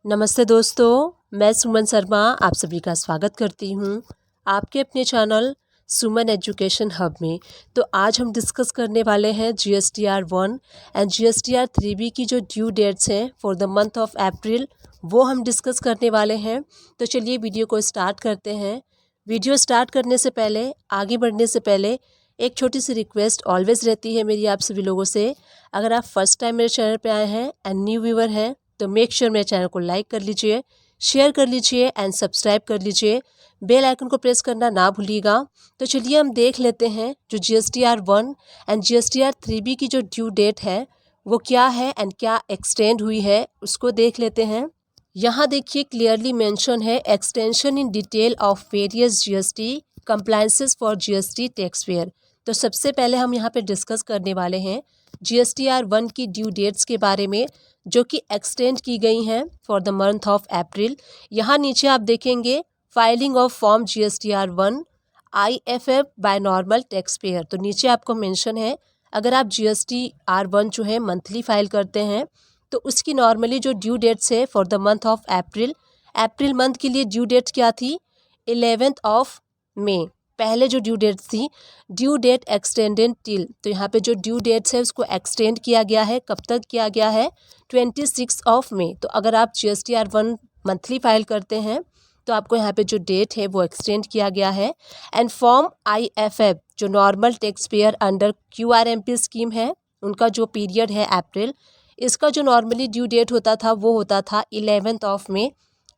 नमस्ते दोस्तों, मैं सुमन शर्मा आप सभी का स्वागत करती हूँ आपके अपने चैनल सुमन एजुकेशन हब में। तो आज हम डिस्कस करने वाले हैं GSTR 1 एंड GSTR 3B की जो ड्यू डेट्स हैं for the month of April, वो हम डिस्कस करने वाले हैं। तो चलिए वीडियो को स्टार्ट करते हैं। वीडियो स्टार्ट करने से पहले, आगे बढ़ने से पहले एक छोटी सी रिक्वेस्ट ऑलवेज़ रहती है मेरी आप सभी लोगों से। अगर आप फर्स्ट टाइम मेरे चैनल पर आए हैं एंड न्यू व्यूअर हैं तो मेक श्योर मेरे चैनल को लाइक कर लीजिए, शेयर कर लीजिए एंड सब्सक्राइब कर लीजिए। बेल आइकन को प्रेस करना ना भूलिएगा। तो चलिए हम देख लेते हैं जो GSTR 1 एंड GSTR 3B की जो ड्यू डेट है वो क्या है एंड क्या एक्सटेंड हुई है, उसको देख लेते हैं। यहाँ देखिए क्लियरली मेंशन है extension in detail of various GST compliances for GST tax payer. तो सबसे पहले हम यहाँ पे डिस्कस करने वाले हैं GSTR 1 की ड्यू डेट्स के बारे में जो कि एक्सटेंड की गई हैं for the month of April. यहाँ नीचे आप देखेंगे filing of form GSTR 1 IFF by normal tax pair. तो नीचे आपको मेंशन है अगर आप GSTR 1 जो है मंथली फाइल करते हैं तो उसकी नॉर्मली जो ड्यू डेट्स है for the month of April month के लिए ड्यू डेट क्या थी 11th ऑफ मई। पहले जो ड्यू डेट थी ड्यू डेट एक्सटेंडेड टिल, तो यहाँ पे जो ड्यू डेट्स है उसको एक्सटेंड किया गया है। कब तक किया गया है 26 ऑफ मई। तो अगर आप GSTR 1 मंथली फाइल करते हैं तो आपको यहाँ पे जो डेट है वो एक्सटेंड किया गया है। एंड फॉर्म IFF जो normal tax pair under QRMP scheme है उनका जो पीरियड है अप्रैल, इसका जो नॉर्मली ड्यू डेट होता था वो होता था 11th ऑफ मई।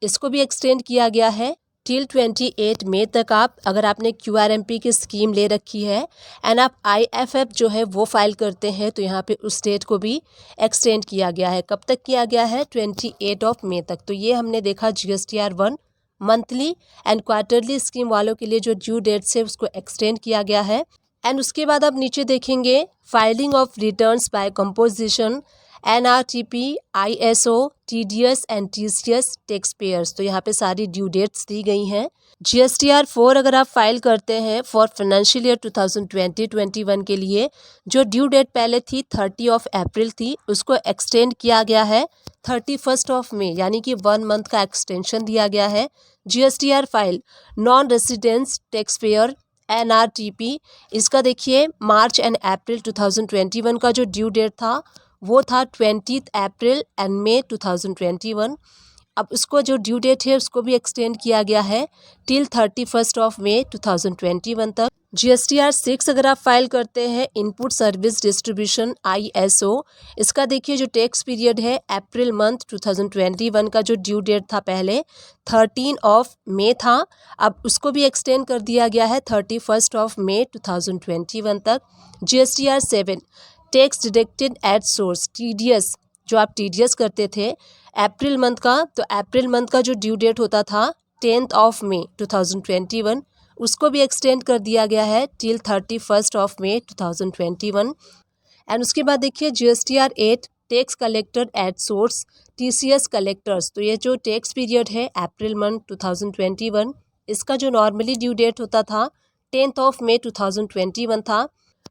इसको भी एक्सटेंड किया गया है टिल 28 मई तक। आप अगर आपने QRMP की स्कीम ले रखी है एंड आप IFF जो है वो फाइल करते हैं तो यहाँ पे उस डेट को भी एक्सटेंड किया गया है। कब तक किया गया है 28 ऑफ मई तक। तो ये हमने देखा GSTR 1 monthly and quarterly scheme वालों के लिए जो ड्यू डेट्स है उसको एक्सटेंड किया गया है। एंड उसके बाद आप नीचे देखेंगे filing of returns by composition NRTP, ISO, TDS and TCS tax payers. तो यहाँ पे सारी ड्यू डेट्स दी गई हैं। GSTR 4 अगर आप फाइल करते हैं फॉर फाइनेंशियल ईयर 2020-21 के लिए जो ड्यू डेट पहले थी 30 ऑफ अप्रैल थी, उसको एक्सटेंड किया गया है 31 ऑफ मई, यानी कि 1 मंथ का एक्सटेंशन दिया गया है। GSTR file non residence tax payer NRTP, इसका देखिए मार्च एंड अप्रैल 2021 का जो ड्यू डेट था वो था 20 अप्रैल एंड मई 2021। अब उसको जो ड्यू डेट है उसको भी एक्सटेंड किया गया है टिल 31 ऑफ मई 2021 तक। GSTR 6 अगर आप फाइल करते हैं इनपुट सर्विस डिस्ट्रीब्यूशन ISO, इसका देखिए जो टैक्स पीरियड है अप्रैल मंथ 2021 का जो ड्यू डेट था पहले 13 ऑफ मई था, अब उसको भी एक्सटेंड कर दिया गया है 31 ऑफ मई 2021 तक। GSTR 7 tax deducted at source TDS, जो आप TDS करते थे अप्रैल मंथ का, तो अप्रैल मंथ का जो ड्यू डेट होता था 10th ऑफ मई 2021, उसको भी एक्सटेंड कर दिया गया है टिल 31 ऑफ मई 2021। एंड उसके बाद देखिए GSTR 8 tax collected at source TCS collectors. तो ये जो टैक्स पीरियड है अप्रैल मंथ 2021, इसका जो नॉर्मली ड्यू डेट होता था 10th ऑफ मई 2021 था,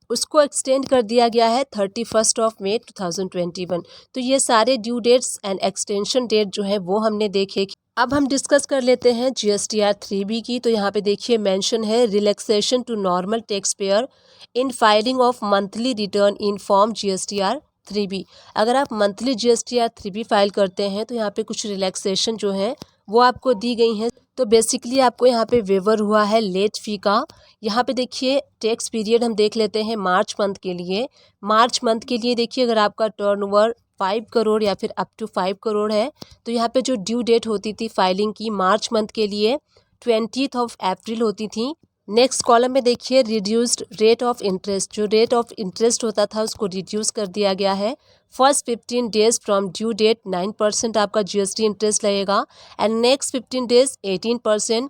उसको एक्सटेंड कर दिया गया है 31 ऑफ मई 2021। तो ये सारे due dates and extension date जो है वो हमने देखे। अब हम डिस्कस कर लेते हैं GSTR 3B की। तो यहाँ पे देखिए मेंशन है relaxation to normal tax payer in filing of monthly return in form GSTR 3B। अगर आप मंथली GSTR 3B फाइल करते हैं तो यहाँ पे कुछ रिलैक्सेशन जो है वो आपको दी गई हैं। तो बेसिकली आपको यहाँ पे वेवर हुआ है लेट फी का। यहाँ पे देखिए टैक्स पीरियड हम देख लेते हैं मार्च मंथ के लिए। मार्च मंथ के लिए देखिए अगर आपका टर्नओवर 5 करोड़ या फिर अप टू 5 करोड़ है तो यहाँ पे जो ड्यू डेट होती थी फाइलिंग की मार्च मंथ के लिए 20th ऑफ अप्रैल होती थी। नेक्स्ट कॉलम में देखिए रिड्यूस्ड रेट ऑफ इंटरेस्ट, जो रेट ऑफ इंटरेस्ट होता था उसको रिड्यूस कर दिया गया है। First 15 days from due date 9% आपका GST इंटरेस्ट लगेगा and next 15 days 18%,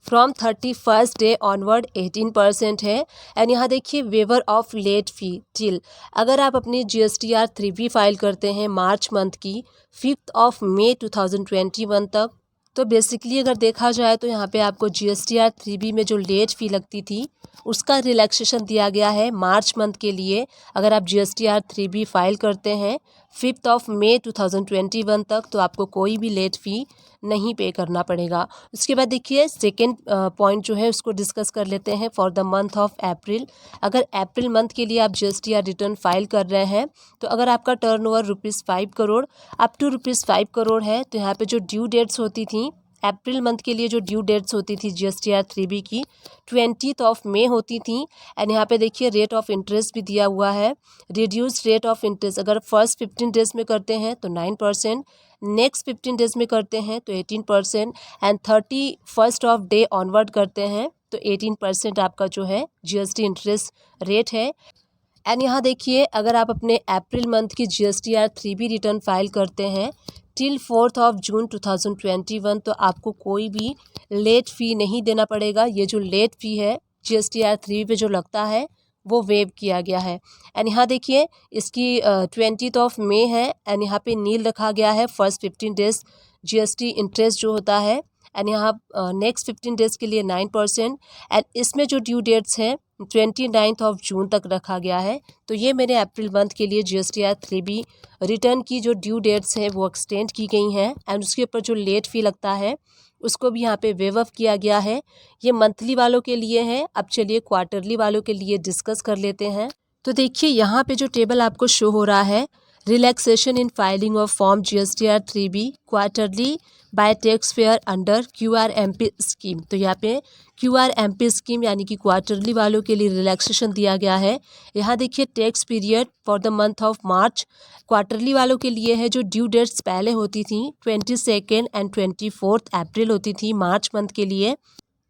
from 31st day onward 18% है। एंड यहाँ देखिए waiver of late fee till, अगर आप अपनी GSTR 3B फाइल करते हैं मार्च मंथ की 5th ऑफ मई 2021 तक, तो बेसिकली अगर देखा जाए तो यहाँ पे आपको GSTR 3B में जो लेट फ़ी लगती थी उसका रिलैक्सेशन दिया गया है मार्च मंथ के लिए। अगर आप GSTR 3B फाइल करते हैं 5 मई 2021 तक, तो आपको कोई भी लेट फ़ी नहीं पे करना पड़ेगा। उसके बाद देखिए सेकेंड पॉइंट जो है उसको डिस्कस कर लेते हैं। For the month of April, अगर अप्रैल मंथ के लिए आप GSTR रिटर्न फाइल कर रहे हैं, तो अगर आपका turnover ₹5 crore up to ₹5 crore है, तो यहाँ पे जो ड्यू डेट्स होती थी अप्रैल मंथ के लिए, जो ड्यू डेट्स होती थी GSTR 3B की 20 मई होती थी। एंड यहाँ पे देखिए रेट ऑफ इंटरेस्ट भी दिया हुआ है। रिड्यूस रेट ऑफ इंटरेस्ट अगर फर्स्ट 15 डेज में करते हैं तो 9%, नेक्स्ट 15 डेज में करते हैं तो 18%, and 31st of day onward करते हैं तो 18% आपका जो है GST इंटरेस्ट रेट है। एंड यहाँ देखिए अगर आप अपने अप्रैल मंथ की GSTR 3B रिटर्न फाइल करते हैं टिल 4 जून 2021, तो आपको कोई भी लेट फ़ी नहीं देना पड़ेगा। ये जो लेट फ़ी है GSTR 3B पे जो लगता है वो वेव किया गया है। एंड यहाँ देखिए इसकी 20 मई है एंड यहाँ पे नील रखा गया है फर्स्ट 15 डेज GST इंटरेस्ट जो होता है। एंड यहाँ नेक्स्ट 15 डेज के लिए 9%, एंड इसमें जो ड्यू डेट्स हैं 29 जून तक रखा गया है। तो ये मेरे अप्रैल मंथ के लिए GSTR 3B रिटर्न की जो ड्यू डेट्स हैं वो एक्सटेंड की गई हैं, एंड उसके ऊपर जो लेट फ़ी लगता है उसको भी यहाँ पे वेव ऑफ किया गया है। ये मंथली वालों के लिए है। अब चलिए क्वार्टरली वालों के लिए डिस्कस कर लेते हैं। तो देखिए यहाँ पे जो टेबल आपको शो हो रहा है, relaxation in filing of form GSTR 3B quarterly bye tax payer under QRMP scheme. तो यहाँ पे QRMP स्कीम यानी कि क्वार्टरली वालों के लिए रिलैक्सेशन दिया गया है। यहाँ देखिए tax period for the month of March quarterly वालों के लिए है। जो ड्यू डेट्स पहले होती थी 22 एंड 24 अप्रैल होती थी मार्च मंथ के लिए।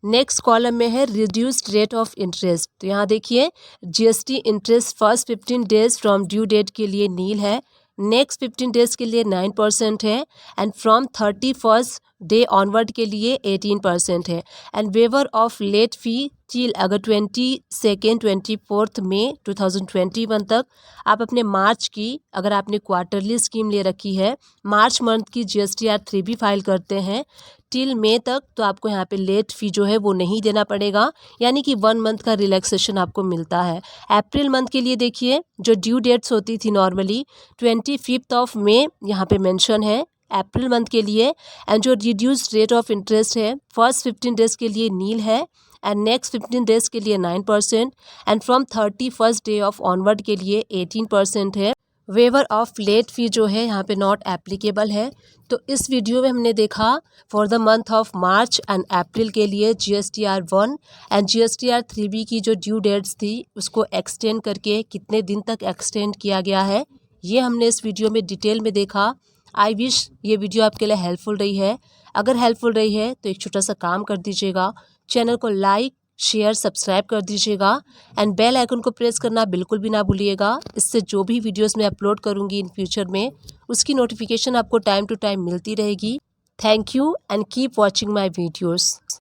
नेक्स्ट कॉलम में है रिड्यूस्ड रेट ऑफ इंटरेस्ट। तो यहाँ देखिए GST interest first 15 days from due date के लिए नील है, नेक्स्ट 15 डेज के लिए 9% है, and from 31st day onward के लिए 18% है। And waiver of late fee till अगर 24 मई 2021 तक आप अपने मार्च की, अगर आपने क्वार्टरली स्कीम ले रखी है, मार्च मंथ की GSTR 3B फाइल करते हैं टिल मई तक, तो आपको यहाँ पे लेट फ़ी जो है वो नहीं देना पड़ेगा, यानी कि 1 मंथ का रिलैक्सेशन आपको मिलता है। अप्रैल मंथ के लिए देखिए जो ड्यू डेट्स होती थी नॉर्मली 25 मई यहाँ पे मेंशन है अप्रैल मंथ के लिए, एंड जो रिड्यूस्ड रेट ऑफ इंटरेस्ट है फर्स्ट 15 डेज के लिए नील है, एंड नेक्स्ट 15 डेज के लिए 9%, and from 31st day of onward के लिए 18% है। वेवर ऑफ लेट फ़ी जो है यहाँ पे नॉट एप्लीकेबल है। तो इस वीडियो में हमने देखा for the month of March and April के लिए GSTR 1 एंड GSTR 3B की जो ड्यू डेट्स थी उसको एक्सटेंड करके कितने दिन तक एक्सटेंड किया गया है, ये हमने इस वीडियो में डिटेल में देखा। आई विश ये वीडियो आपके लिए हेल्पफुल रही है। अगर हेल्पफुल रही है तो एक छोटा सा काम कर दीजिएगा, चैनल को लाइक शेयर सब्सक्राइब कर दीजिएगा, एंड बेल आइकन को प्रेस करना बिल्कुल भी ना भूलिएगा। इससे जो भी वीडियोस मैं अपलोड करूँगी इन फ्यूचर में उसकी नोटिफिकेशन आपको टाइम टू टाइम मिलती रहेगी। Thank you and keep watching my videos.